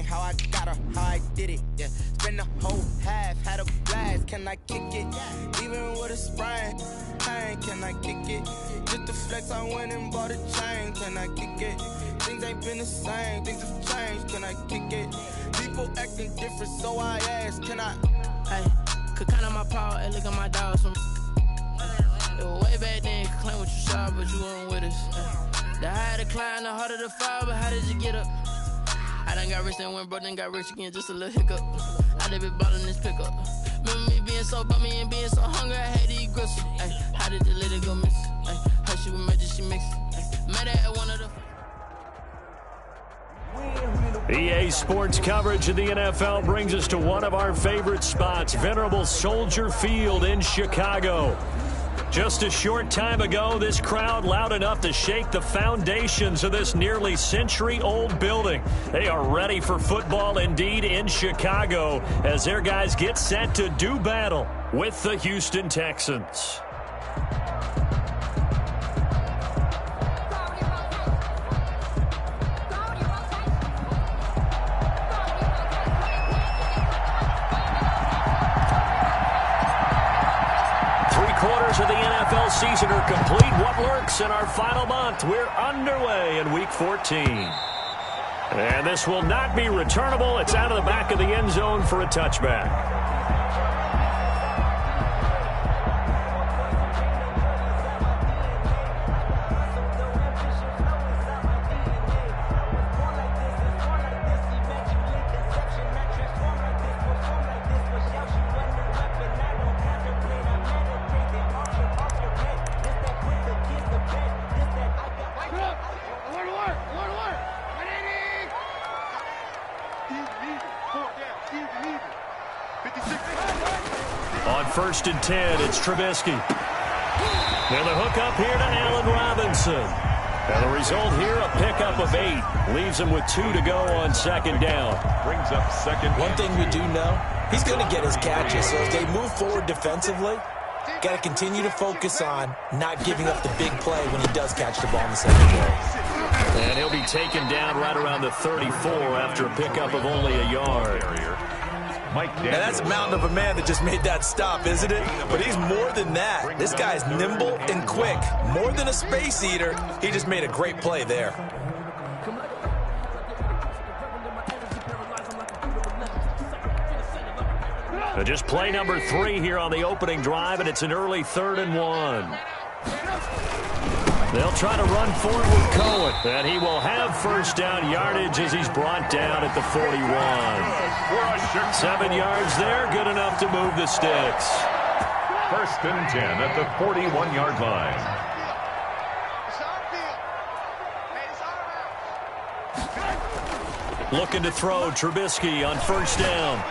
how I got her, how I did it, yeah. Spend the whole half, had a blast, can I kick it? Even with a sprain, pain, can I kick it? Just to flex, I went and bought a chain, can I kick it? Things ain't been the same, things have changed, can I kick it? People acting different, so I ask, can I? Hey, could count on my power, hey, look at my dogs. It was way back then, could claim what you saw, but you weren't with us. The higher the climb, the harder the fall, but how did you get up? I done got rich and went broke, then got rich again, just a little hiccup. I done been ballin' this pickup. Remember me being so bummy and being so hungry, I had to eat gristle. Ay, how did the lady go miss? Ay, how she was made, she mixed. Made it at one of the... EA Sports coverage of the NFL brings us to one of our favorite spots, venerable Soldier Field in Chicago. Just a short time ago, this crowd loud enough to shake the foundations of this nearly century-old building. They are ready for football indeed in Chicago as their guys get set to do battle with the Houston Texans. Of the NFL season are complete. What lurks in our final month? We're underway in Week 14. And this will not be returnable. It's out of the back of the end zone for a touchback. On 1st and 10, it's Trubisky. And the hook up here to Allen Robinson. And the result here, a pickup of 8. Leaves him with 2 to go on 2nd down. Brings up 2nd. One thing we do know, he's going to get his catches. So as they move forward defensively, got to continue to focus on not giving up the big play when he does catch the ball in the secondary. And he'll be taken down right around the 34 after a pickup of only a yard. Now that's a mountain of a man that just made that stop, isn't it? But he's more than that. This guy's nimble and quick. More than a space eater, he just made a great play there. Just play number 3 here on the opening drive, and it's an early 3rd and 1. They'll try to run forward with Cohen, and he will have first down yardage as he's brought down at the 41. 7 yards there, good enough to move the sticks. 1st and 10 at the 41-yard line. Looking to throw, Trubisky on 1st down.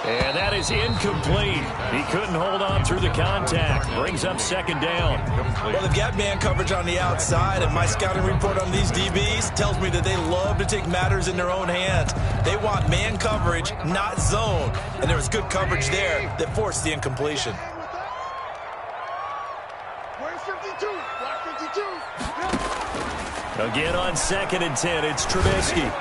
And that is incomplete. He couldn't hold on through the contact. Brings up 2nd down. Well, they've got man coverage on the outside, and my scouting report on these DBs tells me that they love to take matters in their own hands. They want man coverage, not zone. And there was good coverage there that forced the incompletion. Where's 52? Block 52. Again on 2nd and 10, it's Trubisky.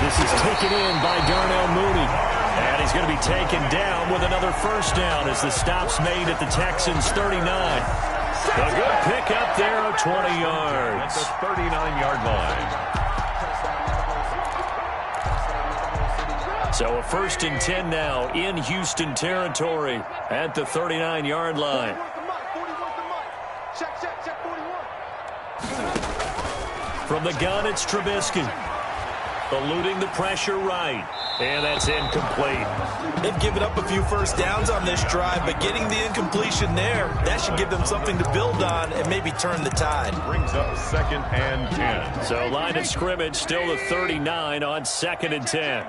This is taken in by Darnell Mooney. And he's going to be taken down with another first down as the stop's made at the Texans' 39. A good pickup there of 20 yards. At the 39-yard line. So a 1st and 10 now in Houston territory at the 39-yard line. From the gun, it's Trubisky. Eluding the pressure right. And that's incomplete. They've given up a few first downs on this drive, but getting the incompletion there, that should give them something to build on and maybe turn the tide. Brings up 2nd and 10. So line of scrimmage still the 39 on 2nd and 10.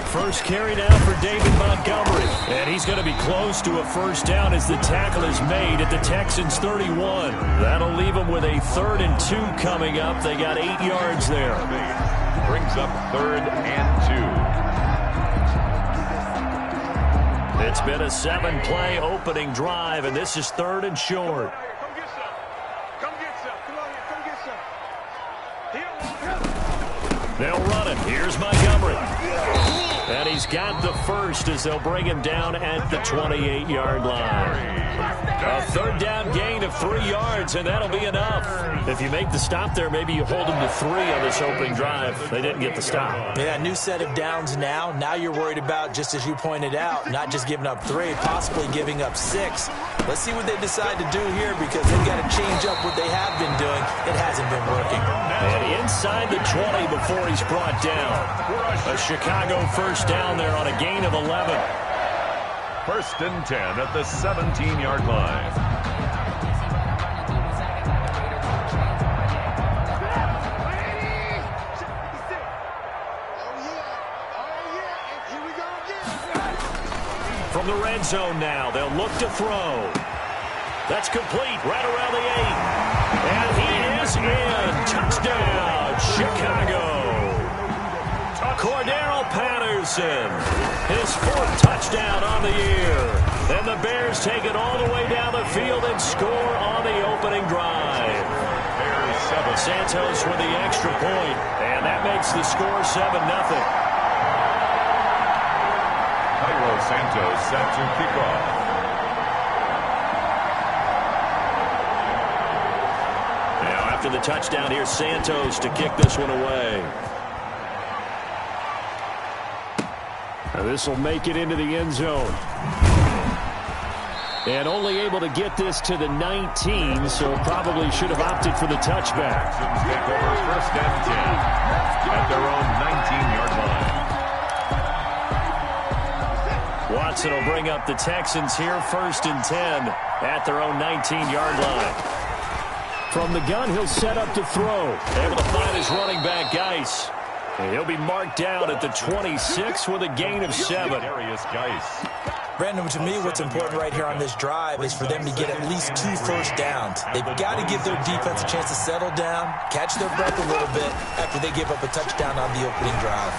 First carry now for David Montgomery. And he's going to be close to a first down as the tackle is made at the Texans' 31. That'll leave them with a 3rd and 2 coming up. They got 8 yards there. Brings up 3rd and 2. It's been a 7-play opening drive, and this is 3rd and short. Come get some. Come get some. Come on here. Come get some. Here. They'll run it. Here's Montgomery. And he's got the first as they'll bring him down at the 28-yard line. A third down gain of 3 yards, and that'll be enough. If you make the stop there, maybe you hold them to 3 on this opening drive. They didn't get the stop. Yeah, new set of downs now. Now you're worried about, just as you pointed out, not just giving up 3, possibly giving up 6. Let's see what they decide to do here because they've got to change up what they have been doing. It hasn't been working. And inside the 20 before he's brought down. A Chicago first down there on a gain of 11. 1st and 10 at the 17-yard line. From the red zone now, they'll look to throw. That's complete right around the 8. And he is in. Touchdown, Chicago. Cordero Patterson, his 4th touchdown on the year. And the Bears take it all the way down the field and score on the opening drive. Santos with the extra point, and that makes the score 7-0. Santos set to kick off. Now after the touchdown, here's Santos to kick this one away. This will make it into the end zone. And only able to get this to the 19, so probably should have opted for the touchback. Take over 1st and 10 at their own 19-yard line. Watson will bring up the Texans here, 1st and 10 at their own 19-yard line. From the gun, he'll set up to throw. Able to find his running back, Geis. And he'll be marked down at the 26 with a gain of 7. Brandon, to me, what's important right here on this drive is for them to get at least 2 first downs. They've got to give their defense a chance to settle down, catch their breath a little bit after they give up a touchdown on the opening drive.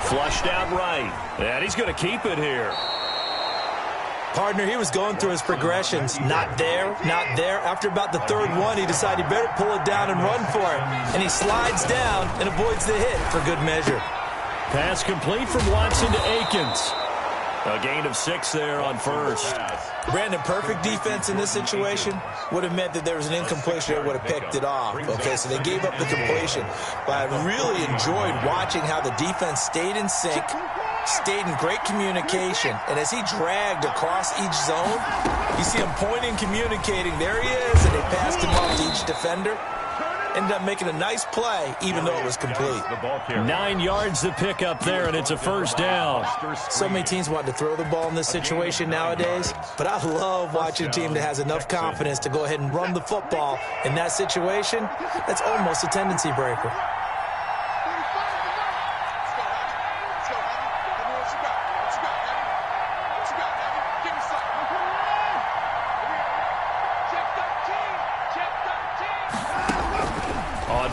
Flushed out right. And he's going to keep it here. Partner, he was going through his progressions. Not there, not there. After about the 3rd one, he decided he better pull it down and run for it. And he slides down and avoids the hit for good measure. Pass complete from Watson to Akins. A gain of 6 there on 1st. Brandon, perfect defense in this situation would have meant that there was an incompletion that would have picked it off. Okay, so they gave up the completion. But I really enjoyed watching how the defense stayed in sync, stayed in great communication. And as he dragged across each zone, you see him pointing, communicating. There he is, and they passed him off to each defender. Ended up making a nice play, even though it was complete. 9 yards to pick up there, and it's a first down. So many teams want to throw the ball in this situation nowadays, but I love watching a team that has enough confidence to go ahead and run the football. In that situation, that's almost a tendency breaker.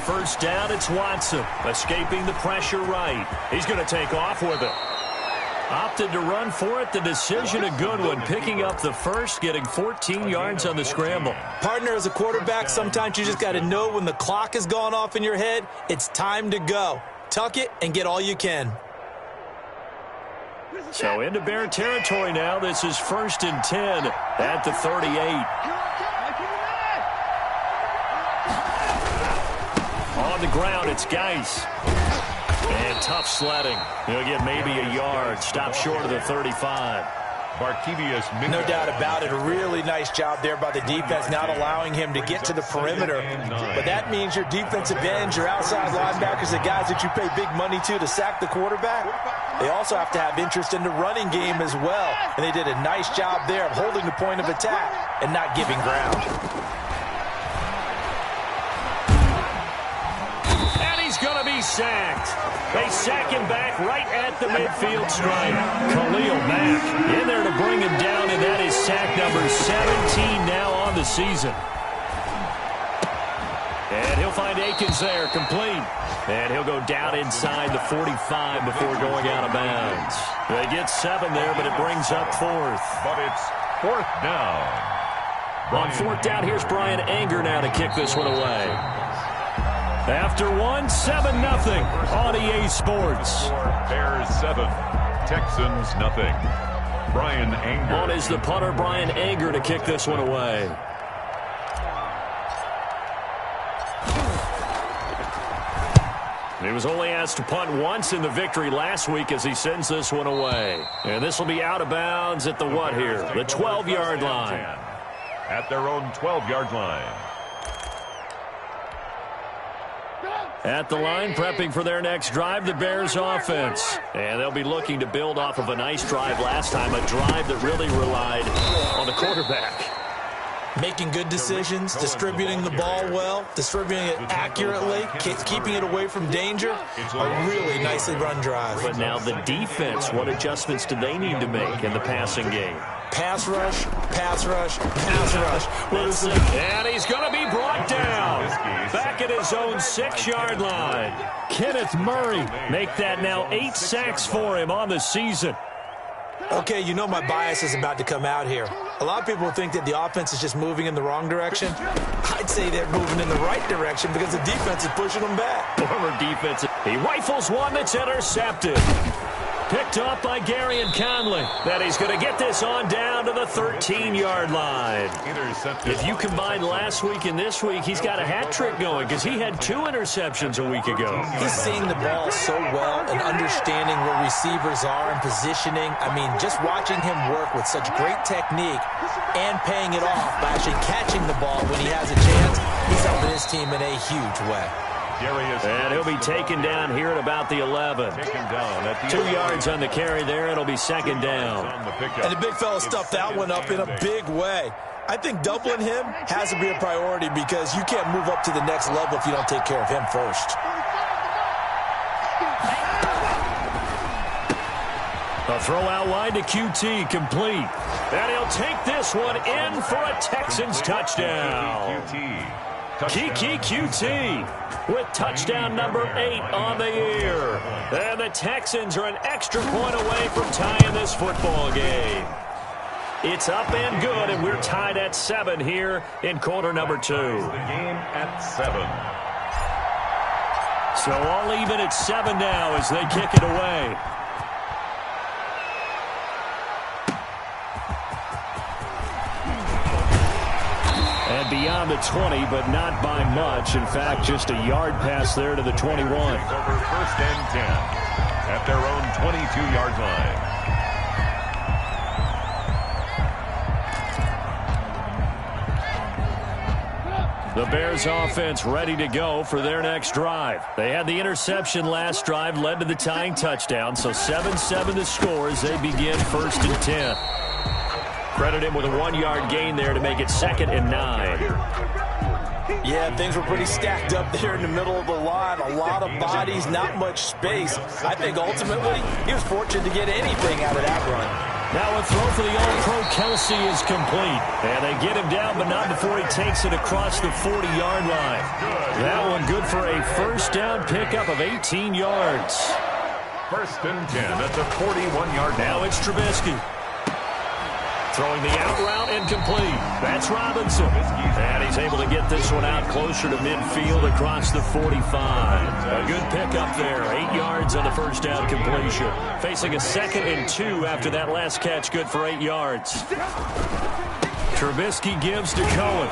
First down, it's Watson, escaping the pressure right. He's going to take off with it. Opted to run for it. The decision a good one, picking up the first, getting 14 yards on the scramble. Partner, as a quarterback, sometimes you just got to know when the clock has gone off in your head, it's time to go. Tuck it and get all you can. So into Bear territory now. This is 1st and 10 at the 38. On the ground, it's Geis. And tough sledding. He'll get maybe a yard. Stop short of the 35. No doubt about it. A really nice job there by the defense, not allowing him to get to the perimeter. But that means your defensive ends, your outside linebackers, the guys that you pay big money to sack the quarterback, they also have to have interest in the running game as well. And they did a nice job there of holding the point of attack and not giving ground. Going to be sacked. They sack him back right at the midfield stripe. Khalil Mack in there to bring him down, and that is sack number 17 now on the season. And he'll find Akins there, complete. And he'll go down inside the 45 before going out of bounds. They get 7 there, but it brings up 4th. But it's 4th down. On 4th down, here's Brian Anger now to kick this one away. After one, 7-0 on EA Sports. Bears 7, Texans nothing. Brian Anger. On is the punter, Brian Anger, to kick this one away. He was only asked to punt once in the victory last week as he sends this one away. And this will be out of bounds at the what here? The 12-yard line. At their own 12-yard line. At the line, prepping for their next drive, the Bears offense. And they'll be looking to build off of a nice drive last time, a drive that really relied on the quarterback. Making good decisions, distributing the ball well, distributing it accurately, keeping it away from danger. A really nicely run drive. But now the defense, what adjustments do they need to make in the passing game? Pass rush, pass rush, pass rush. And he's going to be brought down. Back at his own 6-yard line. Kenneth Murray make that now 8 sacks for him on the season. Okay, you know my bias is about to come out here. A lot of people think that the offense is just moving in the wrong direction. I'd say they're moving in the right direction because the defense is pushing them back. Former defense. He rifles one that's intercepted. Picked up by Gary and Conley. That he's going to get this on down to the 13-yard line. If you combine last week and this week, he's got a hat trick going because he had 2 interceptions a week ago. He's seeing the ball so well and understanding where receivers are and positioning. I mean, just watching him work with such great technique and paying it off by actually catching the ball when he has a chance, he's helping his team in a huge way. And he'll be taken down here at about the 11. 2 yards on the carry there. It'll be 2nd down. And the big fella stuffed that one up in a big way. I think doubling him has to be a priority because you can't move up to the next level if you don't take care of him first. A throw out wide to QT, complete. And he'll take this one in for a Texans touchdown. Kiki QT with touchdown number 8 on the year. And the Texans are an extra point away from tying this football game. It's up and good, and we're tied at 7 here in quarter number 2. The game at 7. So all even at 7 now as they kick it away. And beyond the 20, but not by much. In fact, just a yard pass there to the 21. Over 1st and 10 at their own 22-yard line. The Bears offense ready to go for their next drive. They had the interception last drive, led to the tying touchdown, so 7-7 the score as they begin 1st and 10. Credit him with a 1-yard gain there to make it 2nd and 9. Yeah, things were pretty stacked up there in the middle of the line. A lot of bodies, not much space. I think ultimately he was fortunate to get anything out of that run. Now a throw for the All-Pro Kelsey is complete. And they get him down, but not before he takes it across the 40-yard line. That one good for a 1st down pickup of 18 yards. 1st and 10 at the 41-yard line. Now it's Trubisky. Throwing the out route incomplete. That's Robinson. And he's able to get this one out closer to midfield across the 45. A good pickup there. 8 yards on the 1st down completion. Facing a 2nd and 2 after that last catch. Good for 8 yards. Trubisky gives to Cohen.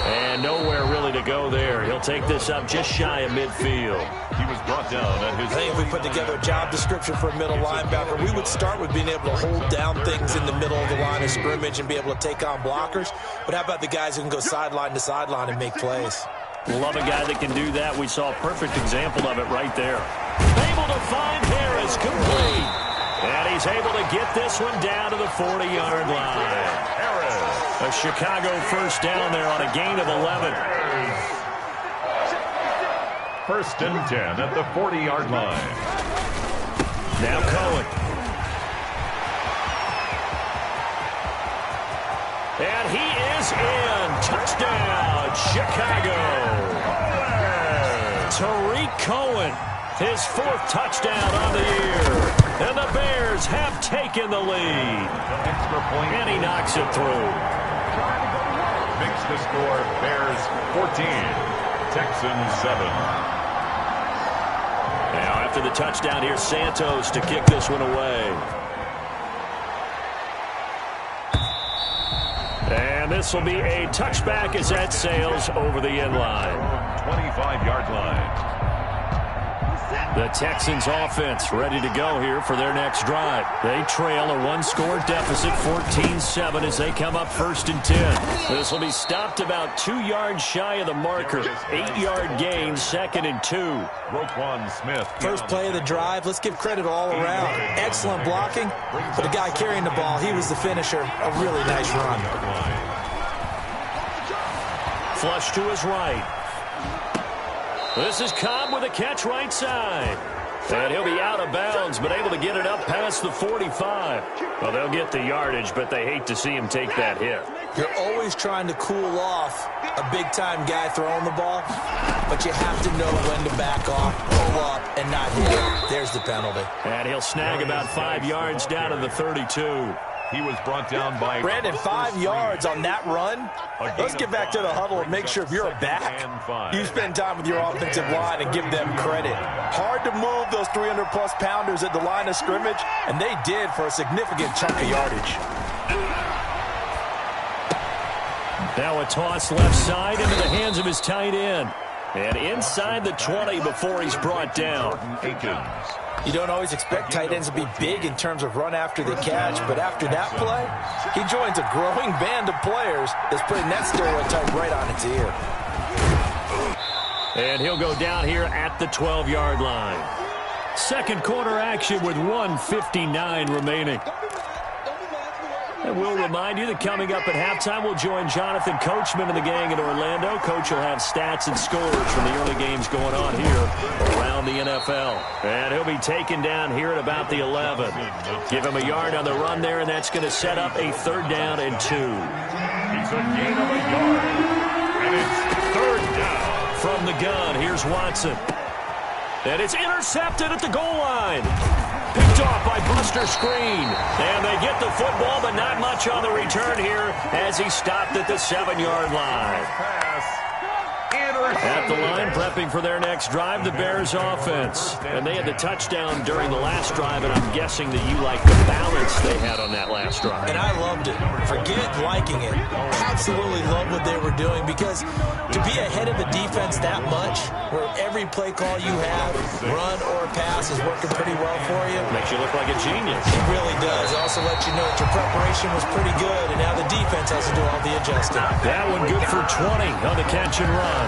And nowhere really to go there. He'll take this up just shy of midfield. He was brought down at his... I think if we put together a job description for a middle linebacker, we would start with being able to hold down things in the middle of the line of scrimmage and be able to take on blockers. But how about the guys who can go sideline to sideline and make plays? Love a guy that can do that. We saw a perfect example of it right there. Able to find Harris, complete. And he's able to get this one down to the 40-yard line. A Chicago 1st down there on a gain of 11. 1st and 10 at the 40-yard line. Now Cohen. And he is in. Touchdown, Chicago. Tariq Cohen, his 4th touchdown on the year. And the Bears have taken the lead. Extra point. And he knocks it through. Makes the score Bears 14, Texans 7. Now after the touchdown, here's Santos to kick this one away. And this will be a touchback as that sails over the end line. 25-yard line. The Texans offense ready to go here for their next drive. They trail a one-score deficit, 14-7, as they come up 1st and 10. This will be stopped about 2 yards shy of the marker. 8-yard gain, 2nd and 2. Roquan Smith. First play of the drive, let's give credit all around. Excellent blocking, but the guy carrying the ball, he was the finisher. A really nice run. Flush to his right. This is Cobb with a catch right side. And he'll be out of bounds, but able to get it up past the 45. Well, they'll get the yardage, but they hate to see him take that hit. You're always trying to cool off a big-time guy throwing the ball, but you have to know when to back off, pull up, and not hit it. There's the penalty. And he'll snag about 5 yards down to the 32. He was brought down by Brandon, 5 yards on that run. Let's get back to the huddle and make sure if you're a back, you spend time with your offensive line and give them credit. Hard to move those 300-plus pounders at the line of scrimmage, and they did for a significant chunk of yardage. Now a toss left side into the hands of his tight end. And inside the 20 before he's brought down. You don't always expect tight ends to be big in terms of run after the catch, but after that play, he joins a growing band of players that's putting that stereotype right on its ear. And he'll go down here at the 12-yard line. Second quarter action with 1:59 remaining. And we'll remind you that coming up at halftime, we'll join Jonathan Coachman and the gang in Orlando. Coach will have stats and scores from the early games going on here around the NFL. And he'll be taken down here at about the 11. Give him a yard on the run there, and that's going to set up a 3rd down and 2. It's a gain of a yard, and it's 3rd down. From the gun, here's Watson. And it's intercepted at the goal line. Picked off by Buster Screen. And they get the football, but not much on the return here as he stopped at the 7-yard line. At the line, prepping for their next drive, the Bears offense. And they had the touchdown during the last drive, and I'm guessing that you like the balance they had on that last drive. And I loved it. Forget liking it. Absolutely love what they were doing, because to be ahead of a defense that much, where every play call you have, run or pass, is working pretty well for you. Makes you look like a genius. It really does. Also let you know that your preparation was pretty good, and now the defense has to do all the adjusting. That one good for 20 on the catch and run.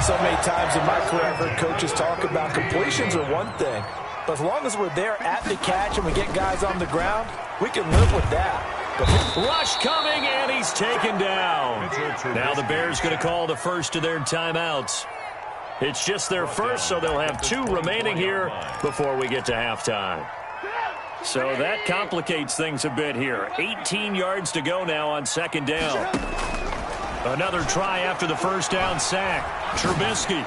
So many times in my career, I've heard coaches talk about completions are one thing, but as long as we're there at the catch and we get guys on the ground, we can live with that. Rush coming, and he's taken down. Now the Bears going to call the first of their timeouts. It's just their first, so they'll have 2 remaining here before we get to halftime. So that complicates things a bit here. 18 yards to go now on 2nd down. Another try after the first down sack. Trubisky.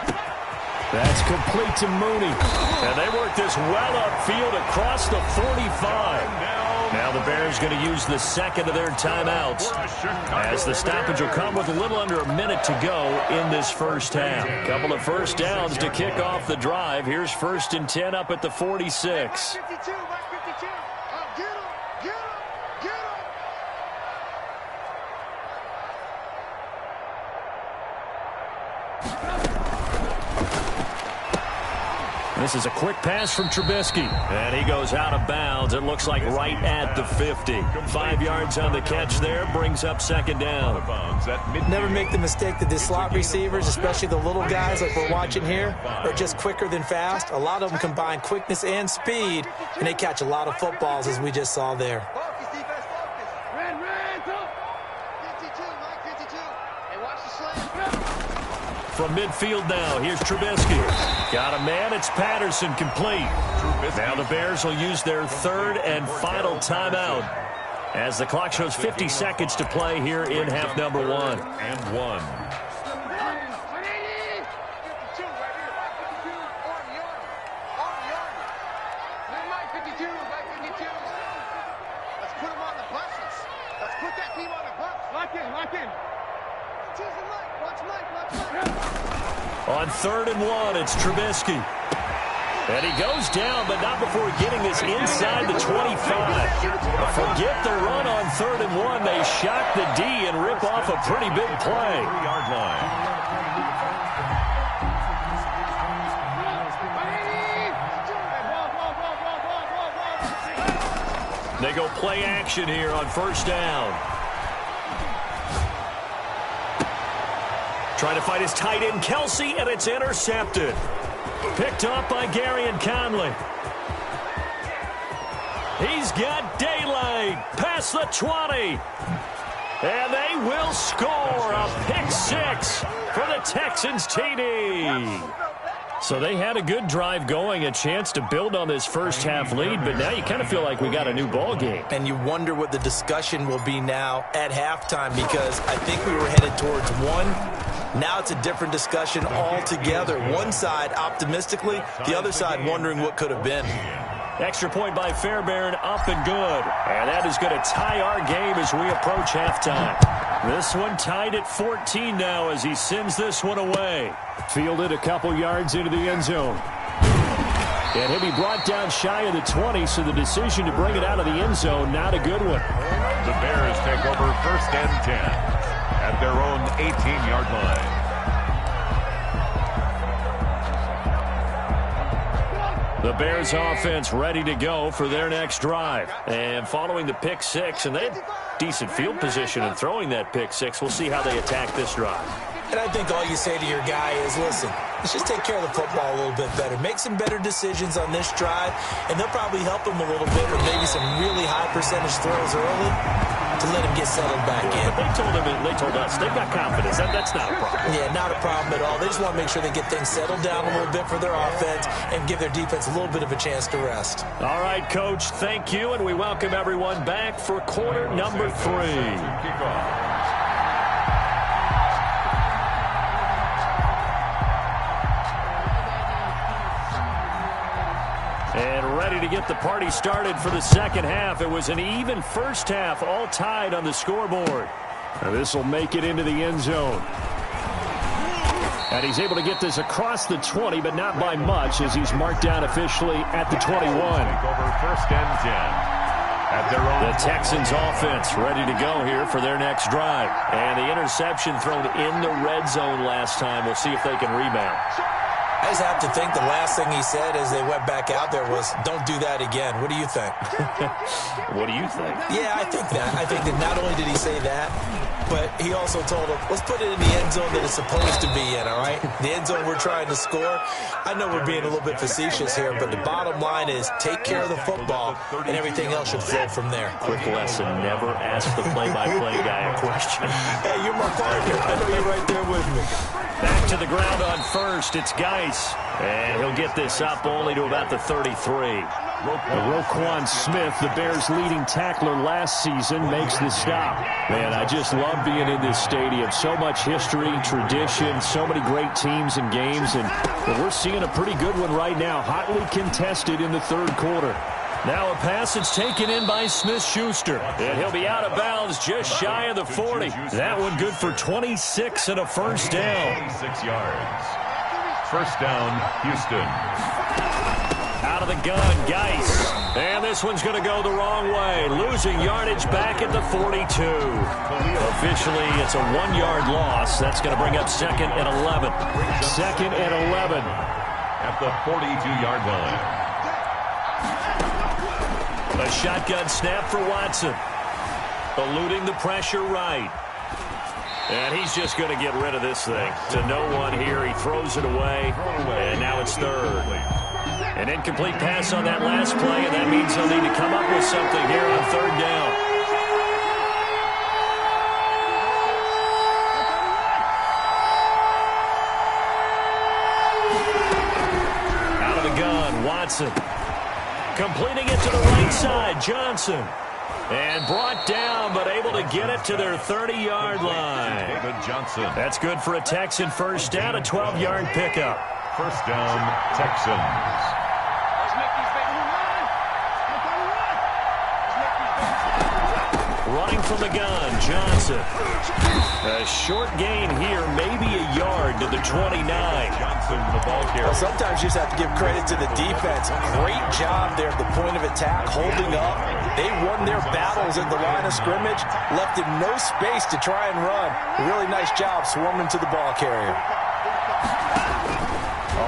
That's complete to Mooney. And they work this well upfield across the 45. Now the Bears going to use the 2nd of their timeouts, as the stoppage will come with a little under a minute to go in this first half. Couple of first downs to kick off the drive. Here's 1st and 10 up at the 46. This is a quick pass from Trubisky. And he goes out of bounds. It looks like right at the 50. 5 yards on the catch there. Brings up 2nd down. Never make the mistake that the slot receivers, especially the little guys like we're watching here, are just quicker than fast. A lot of them combine quickness and speed, and they catch a lot of footballs, as we just saw there. From midfield now, here's Trubisky. Got a man, it's Patterson, complete. Now the Bears will use their 3rd and final timeout, as the clock shows 50 seconds to play here in half number 1. And 1. Lock in. Watch Mike. On 3rd and 1, it's Trubisky. And he goes down, but not before getting this inside the 25. Forget the run on 3rd and 1. They shock the D and rip off a pretty big play. 3-yard line. They go play action here on 1st down. Trying to fight his tight end, Kelsey, and it's intercepted. Picked up by Gary and Conley. He's got daylight past the 20. And they will score a pick 6 for the Texans TD. So they had a good drive going, a chance to build on this first half lead, but now you kind of feel like we got a new ball game. And you wonder what the discussion will be now at halftime, because I think we were headed towards one. Now it's a different discussion altogether. One side optimistically, the other side wondering what could have been. Extra point by Fairbairn, up and good. And that is going to tie our game as we approach halftime. This one tied at 14 now as he sends this one away. Fielded a couple yards into the end zone. And he'll be brought down shy of the 20, so the decision to bring it out of the end zone, not a good one. The Bears take over 1st and 10 at their own 18-yard line. The Bears offense ready to go for their next drive. And following the pick 6, and they had decent field position in throwing that pick 6. We'll see how they attack this drive. And I think all you say to your guy is, listen, let's just take care of the football a little bit better. Make some better decisions on this drive, and they'll probably help him a little bit with maybe some really high percentage throws early to let him get settled back in. But they told us they've got confidence. That's not a problem. Yeah, not a problem at all. They just want to make sure they get things settled down a little bit for their offense and give their defense a little bit of a chance to rest. All right, Coach, thank you, and we welcome everyone back for quarter number 3. Kickoff. And ready to get the party started for the second half. It was an even first half, all tied on the scoreboard. Now this will make it into the end zone. And he's able to get this across the 20, but not by much, as he's marked down officially at the 21. Take over 1st and 10 at their own. The Texans offense ready to go here for their next drive. And the interception thrown in the red zone last time. We'll see if they can rebound. I just have to think the last thing he said as they went back out there was, don't do that again. What do you think? What do you think? Yeah, I think that. I think that not only did he say that, but he also told him, let's put it in the end zone that it's supposed to be in, all right? The end zone we're trying to score. I know we're being a little bit facetious here, but the bottom line is take care of the football, and everything else should flow from there. Quick lesson, never ask the play-by-play guy a question. Hey, you're my partner. I know you're right there with me. Back to the ground on 1st. It's Geis. And he'll get this up only to about the 33. Roquan Smith, the Bears' leading tackler last season, makes the stop. Man, I just love being in this stadium. So much history, tradition, so many great teams and games. And we're seeing a pretty good one right now, hotly contested in the 3rd quarter. Now a pass that's taken in by Smith-Schuster. And he'll be out of bounds just shy of the 40. That one good for 26 and a first down. 26 yards. First down, Houston. Out of the gun, Geis. And this one's going to go the wrong way. Losing yardage back at the 42. Officially, it's a 1-yard loss. That's going to bring up 2nd and 11. 2nd and 11. At the 42-yard line. A shotgun snap for Watson. Eluding the pressure right. And he's just going to get rid of this thing. To no one here. He throws it away. And now it's 3rd. An incomplete pass on that last play, and that means they'll need to come up with something here on 3rd down. Out of the gun, Watson. Completing it to the right side, Johnson. And brought down, but able to get it to their 30-yard line. David Johnson. That's good for a Texan first down, a 12-yard pickup. First down, Texans. Running from the gun, Johnson. A short gain here, maybe a yard to the 29. Johnson, the ball carrier. Well, sometimes you just have to give credit to the defense. Great job there at the point of attack, holding up. They won their battles at the line of scrimmage, left him no space to try and run. Really nice job swarming to the ball carrier.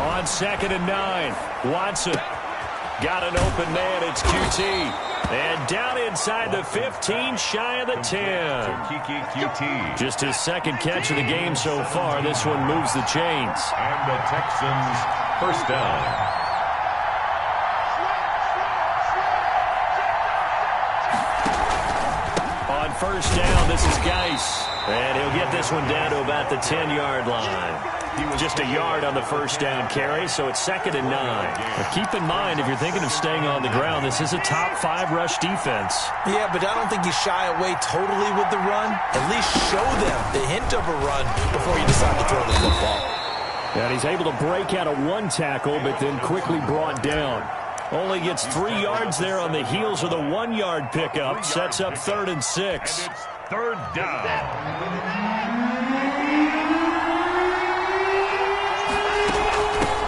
On 2nd and 9, Watson. Got an open man, it's QT. And down inside the 15, shy of the 10. Kiki QT. Just his second catch of the game so far. This one moves the chains. And the Texans first down. On first down, this is Geis. And he'll get this one down to about the 10-yard line. He was just a yard on the first down carry, so it's 2nd and 9. But keep in mind, if you're thinking of staying on the ground, this is a top 5 rush defense. Yeah, but I don't think you shy away totally with the run. At least show them the hint of a run before you decide to throw the football. And he's able to break out of one tackle, but then quickly brought down. Only gets 3 yards there on the heels of the 1-yard pickup. Sets up 3rd and 6. And it's 3rd down.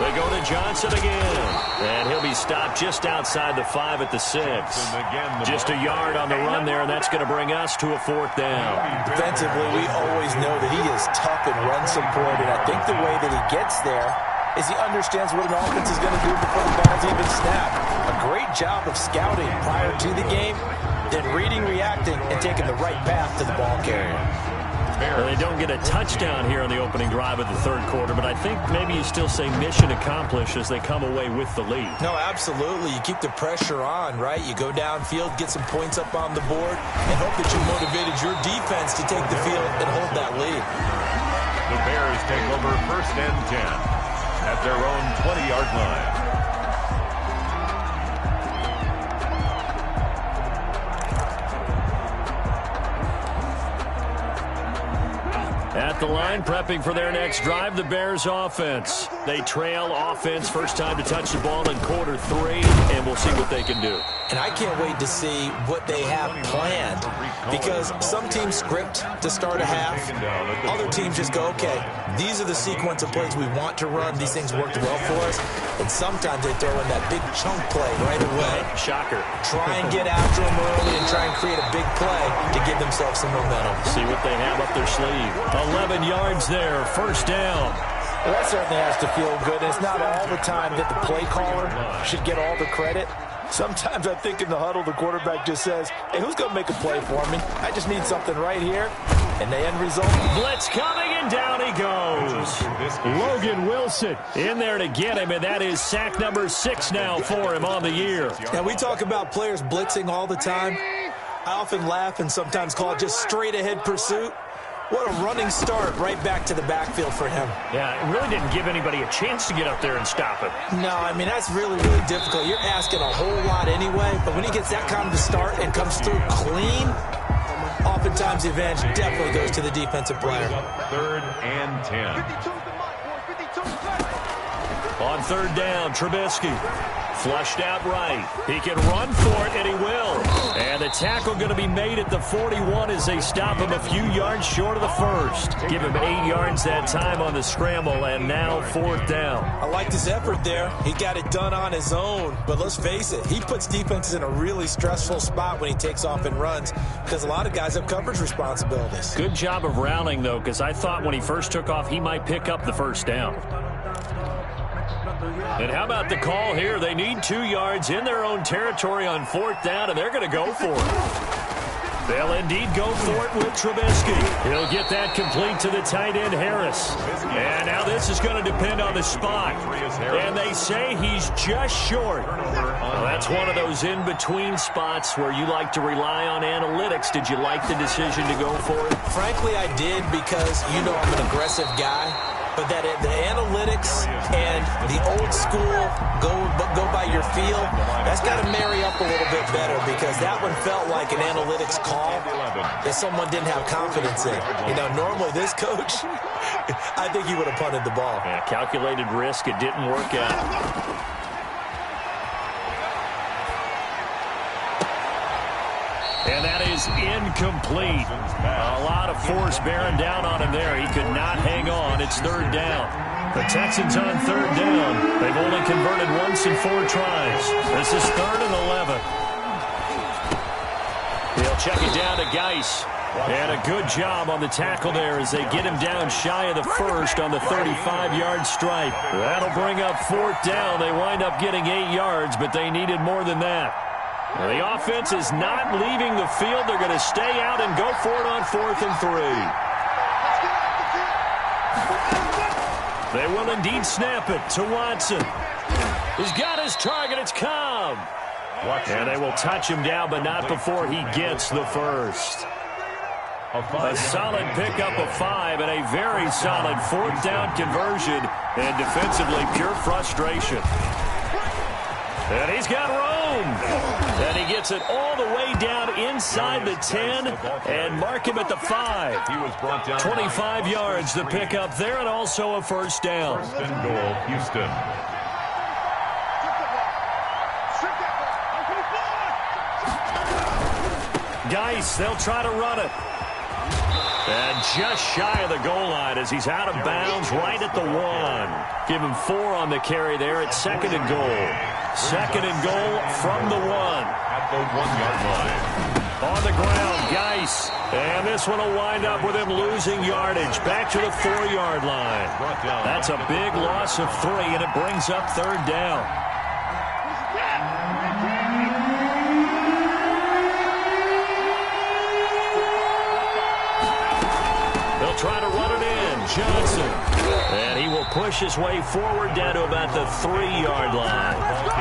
They go to Johnson again. And he'll be stopped just outside the 5 at the 6. Just a yard on the run there, and that's going to bring us to a 4th down. Defensively, we always know that he is tough in run support, and I think the way that he gets there is he understands what an offense is going to do before the ball's even snapped. A great job of scouting prior to the game, then reading, reacting, and taking the right path to the ball carrier. Well, they don't get a touchdown here on the opening drive of the 3rd quarter, but I think maybe you still say mission accomplished as they come away with the lead. No, absolutely. You keep the pressure on, right? You go downfield, get some points up on the board, and hope that you motivated your defense to take the field and hold that lead. The Bears take over 1st and 10 at their own 20-yard line. At the line, prepping for their next drive, the Bears offense. They trail offense, first time to touch the ball in quarter 3, and we'll see what they can do. And I can't wait to see what they have planned, because some teams script to start a half. Other teams just go, okay, these are the sequence of plays we want to run. These things worked well for us. And sometimes they throw in that big chunk play right away. Shocker. Try and get after them early and try and create a big play to give themselves some momentum. See what they have up their sleeve. 11 yards there, first down. Well, that certainly has to feel good. And it's not all the time that the play caller should get all the credit. Sometimes I think in the huddle, the quarterback just says, hey, who's going to make a play for me? I just need something right here. And the end result? Blitz coming, and down he goes. Logan Wilson in there to get him, and that is sack number 6 now for him on the year. Now, we talk about players blitzing all the time. I often laugh and sometimes call it just straight-ahead pursuit. What a running start right back to the backfield for him. Yeah, it really didn't give anybody a chance to get up there and stop him. No, I mean, that's really, really difficult. You're asking a whole lot anyway, but when he gets that kind of a start and comes through clean, oftentimes the advantage definitely goes to the defensive player. 3rd and 10. On 3rd down, Trubisky. Flushed out right. He can run for it, and he will. And the tackle going to be made at the 41 as they stop him a few yards short of the first. Give him 8 yards that time on the scramble, and now 4th down. I liked his effort there. He got it done on his own. But let's face it, he puts defenses in a really stressful spot when he takes off and runs because a lot of guys have coverage responsibilities. Good job of rallying, though, because I thought when he first took off, he might pick up the first down. And how about the call here? They need 2 yards in their own territory on 4th down, and they're going to go for it. They'll indeed go for it with Trubisky. He'll get that complete to the tight end, Harris. And now this is going to depend on the spot. And they say he's just short. Well, that's one of those in-between spots where you like to rely on analytics. Did you like the decision to go for it? Frankly, I did because, you know, I'm an aggressive guy. But that the analytics and the old school go by your feel, that's got to marry up a little bit better because that one felt like an analytics call that someone didn't have confidence in. You know, normally this coach, I think he would have punted the ball. Yeah, calculated risk. It didn't work out. And that is incomplete. A lot of force bearing down on him there. He could not hang on. It's third down. The Texans on third down. They've only converted once in 4 tries. This is 3rd and 11. They'll check it down to Geis. And a good job on the tackle there as they get him down shy of the first on the 35-yard stripe. That'll bring up 4th down. They wind up getting 8 yards, but they needed more than that. Well, the offense is not leaving the field. They're going to stay out and go for it on 4th and 3. They will indeed snap it to Watson. He's got his target. It's Cobb. And they will touch him down, but not before he gets the first. A solid pickup of 5 and a very solid 4th down conversion. And defensively, pure frustration. And he's got room. And he gets it all the way down inside the 10 and mark him at the 5. He was brought down 25 yards to pick up there and also a first down. First and goal, Houston. Geis, they'll try to run it. And just shy of the goal line as he's out of bounds right at the 1. Give him 4 on the carry there at 2nd and goal. 2nd and goal from the 1. At the 1-yard line. On the ground, Geis. And this one will wind up with him losing yardage. Back to the 4-yard line. That's a big loss of 3, and it brings up 3rd down. They'll try to run it in. Johnson. And he will push his way forward down to about the 3-yard line.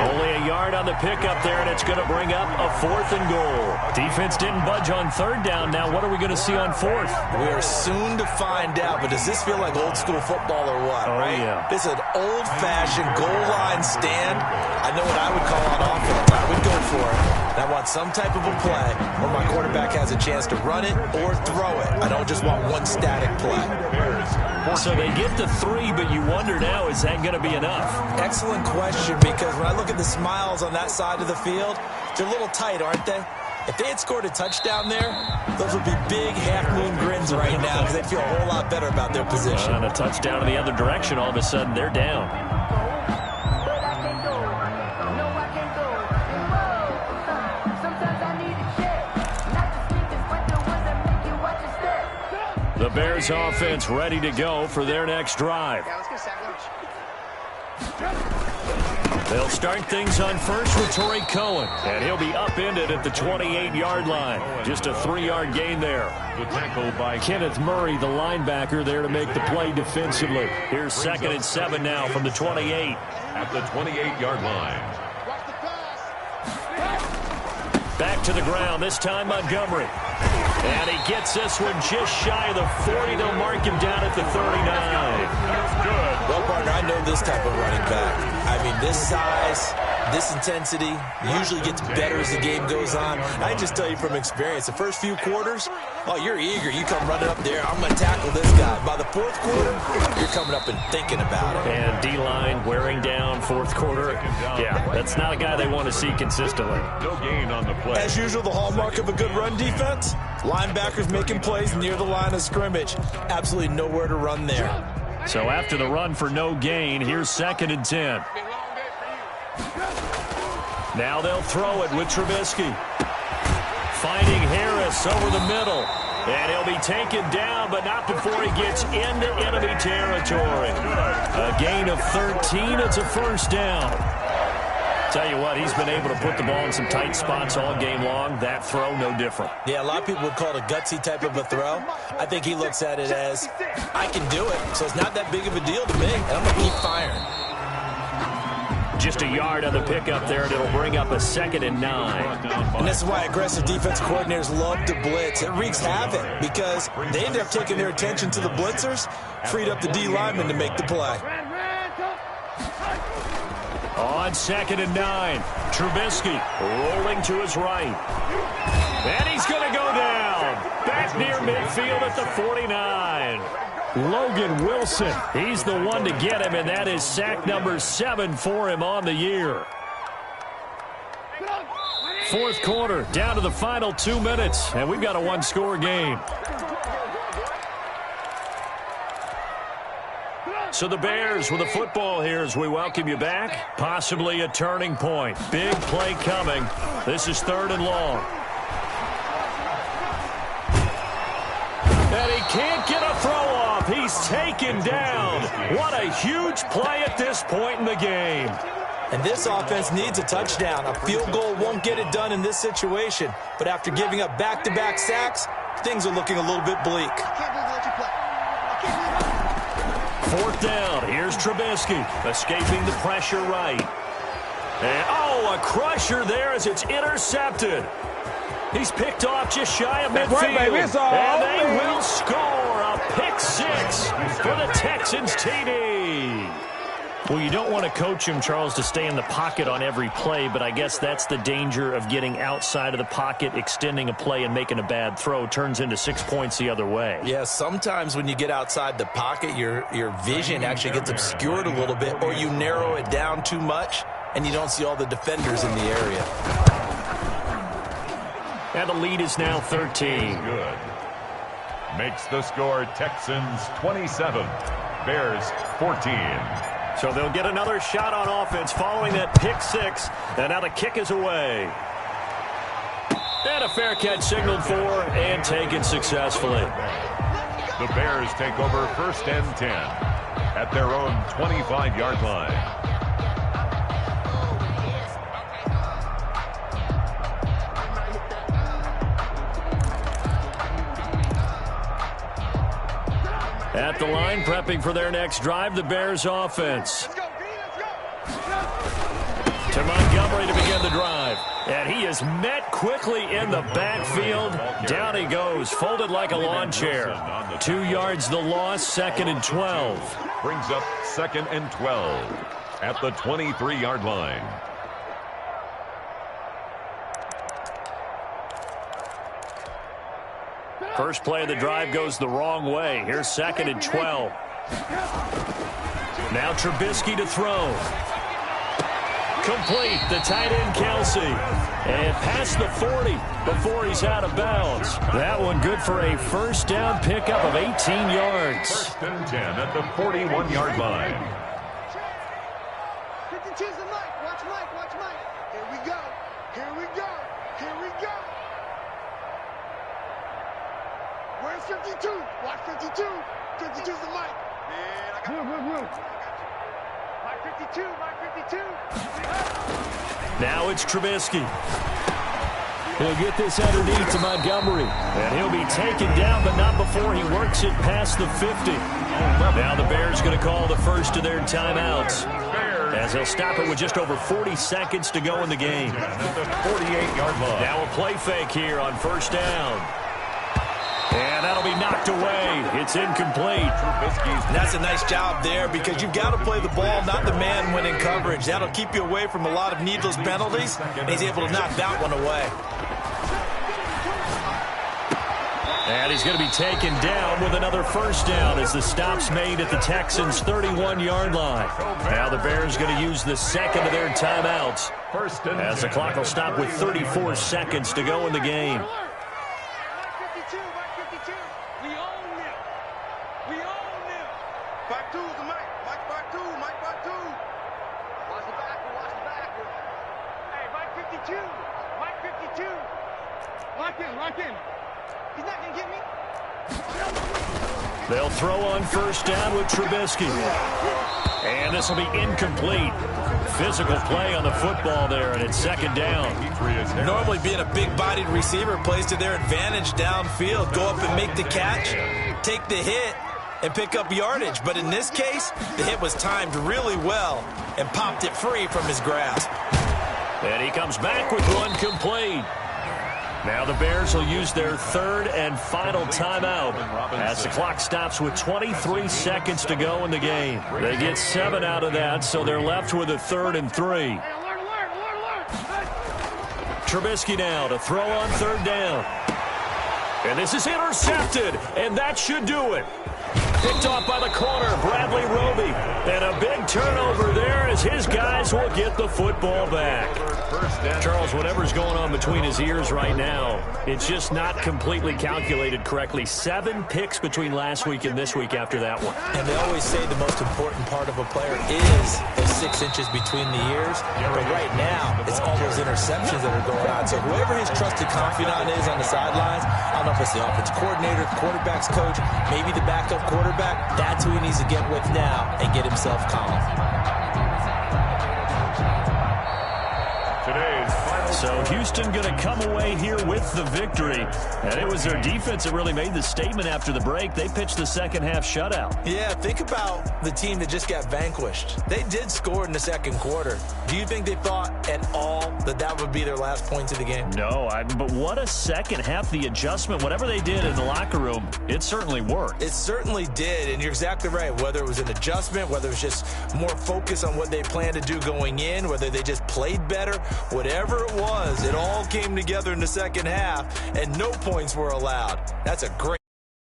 Only a yard on the pickup there, and it's going to bring up a 4th and goal. Defense didn't budge on 3rd down. Now what are we going to see on 4th? We are soon to find out, but does this feel like old school football or what, right? Yeah. This is an old-fashioned goal line stand. I know what I would call on offense. I would go for it. And I want some type of a play where my quarterback has a chance to run it or throw it. I don't just want one static play. So they get to 3, but you wonder now, is that going to be enough? Excellent question, because when I look at the smiles on that side of the field, they're a little tight, aren't they? If they had scored a touchdown there, those would be big half-moon grins right now because they'd feel a whole lot better about their position. And a touchdown in the other direction, all of a sudden they're down. The Bears offense ready to go for their next drive. They'll start things on first with Torrey Cohen, and he'll be upended at the 28-yard line. Just a 3-yard gain there. The tackle by Kenneth Murray, the linebacker, there to make the play defensively. Here's 2nd and 7 now from the 28. At the 28-yard line. Back to the ground, this time Montgomery. And he gets this one just shy of the 40. They'll mark him down at the 39. Well, partner, I know this type of running back. I mean, this size, this intensity usually gets better as the game goes on. I just tell you from experience, the first few quarters, oh, you're eager. You come running up there, I'm going to tackle this guy. By the 4th quarter, you're coming up and thinking about it. And D-line wearing down 4th quarter. Yeah, that's not a guy they want to see consistently. No gain on the play. As usual, the hallmark of a good run defense, linebackers making plays near the line of scrimmage. Absolutely nowhere to run there. So after the run for no gain, here's 2nd and 10. Now they'll throw it with Trubisky. Finding Harris over the middle. And he'll be taken down, but not before he gets into enemy territory. A gain of 13. It's a first down. Tell you what, he's been able to put the ball in some tight spots all game long. That throw, no different. Yeah, a lot of people would call it a gutsy type of a throw. I think he looks at it as, I can do it, so it's not that big of a deal to me, and I'm going to keep firing. Just a yard on the pickup there, and it'll bring up a 2nd and 9. And this is why aggressive defense coordinators love to blitz. It wreaks havoc because they end up taking their attention to the blitzers, freed up the D lineman to make the play. On 2nd and 9, Trubisky rolling to his right. And he's going to go down. Back near midfield at the 49. Logan Wilson, he's the one to get him, and that is sack number 7 for him on the year. Fourth quarter, down to the final 2 minutes, and we've got a one-score game. So the Bears with the football here as we welcome you back. Possibly a turning point. Big play coming. This is 3rd and long. And he can't get a throw off. He's taken down. What a huge play at this point in the game. And this offense needs a touchdown. A field goal won't get it done in this situation. But after giving up back-to-back sacks, things are looking a little bit bleak. 4th down. Here's Trubisky escaping the pressure right. And, oh, a crusher there as it's intercepted. He's picked off just shy of midfield. Right, and they will score a pick 6 for the Texans TD. Well, you don't want to coach him, Charles, to stay in the pocket on every play, but I guess that's the danger of getting outside of the pocket, extending a play, and making a bad throw. Turns into 6 points the other way. Yeah, sometimes when you get outside the pocket, your vision actually gets obscured a little bit, or you narrow it down too much, and you don't see all the defenders in the area. And the lead is now 13. Good. Makes the score Texans 27, Bears 14. So they'll get another shot on offense following that pick 6. And now the kick is away. And a fair catch signaled for and taken successfully. The Bears take over 1st and 10 at their own 25-yard line. At the line, prepping for their next drive, the Bears offense. To Montgomery to begin the drive. And he is met quickly in the backfield. Down he goes, folded like a lawn chair. 2 yards the loss, 2nd and 12. Brings up 2nd and 12 at the 23-yard line. First play of the drive goes the wrong way. Here's 2nd and 12. Now Trubisky to throw. Complete, the tight end Kelsey. And past the 40 before he's out of bounds. That one good for a first down pickup of 18 yards. 1st and 10 at the 41-yard line. 52's the Mike. Watch Mike. Watch Mike. Here we go. Here we go. Here we go. Where's 52? Watch 52. 52's the Mike. Man, I got Mike 52. Mike 52. Now it's Trubisky. He'll get this underneath to Montgomery. And he'll be taken down, but not before he works it past the 50. Now the Bears going to call the first of their timeouts, as they'll stop it with just over 40 seconds to go in the game. At the 48-yard line. Now a play fake here on first down. And that'll be knocked away. It's incomplete. And that's a nice job there, because you've got to play the ball, not the man when in coverage. That'll keep you away from a lot of needless penalties, and he's able to knock that one away. And he's going to be taken down with another first down as the stop's made at the Texans' 31-yard line. Now the Bears going to use the second of their timeouts, as the clock will stop with 34 seconds to go in the game. They'll throw on first down with Trubisky. And this will be incomplete. Physical play on the football there, and it's 2nd down. Normally being a big-bodied receiver plays to their advantage downfield. Go up and make the catch, take the hit, and pick up yardage. But in this case, the hit was timed really well and popped it free from his grasp. And he comes back with one complete. Now the Bears will use their 3rd and final timeout as the clock stops with 23 seconds to go in the game. They get 7 out of that, so they're left with a 3rd and 3. Trubisky now to throw on 3rd down. And this is intercepted, and that should do it. Picked off by the corner, Bradley Roby. And a big turnover there as his guys will get the football back. Charles, whatever's going on between his ears right now, it's just not completely calculated correctly. 7 picks between last week and this week after that one. And they always say the most important part of a player is those 6 inches between the ears. But right now, it's all those interceptions that are going on. So whoever his trusted confidant is on the sidelines, I don't know if it's the offensive coordinator, the quarterback's coach, maybe the backup quarterback, that's who he needs to get with now and get himself calm. So Houston going to come away here with the victory. And it was their defense that really made the statement after the break. They pitched the second half shutout. Yeah, think about the team that just got vanquished. They did score in the second quarter. Do you think they thought at all that that would be their last points of the game? No, but what a second half. The adjustment, whatever they did in the locker room, it certainly worked. It certainly did, and you're exactly right. Whether it was an adjustment, whether it was just more focus on what they planned to do going in, whether they just played better, whatever it was, it all came together in the second half, and no points were allowed. That's a great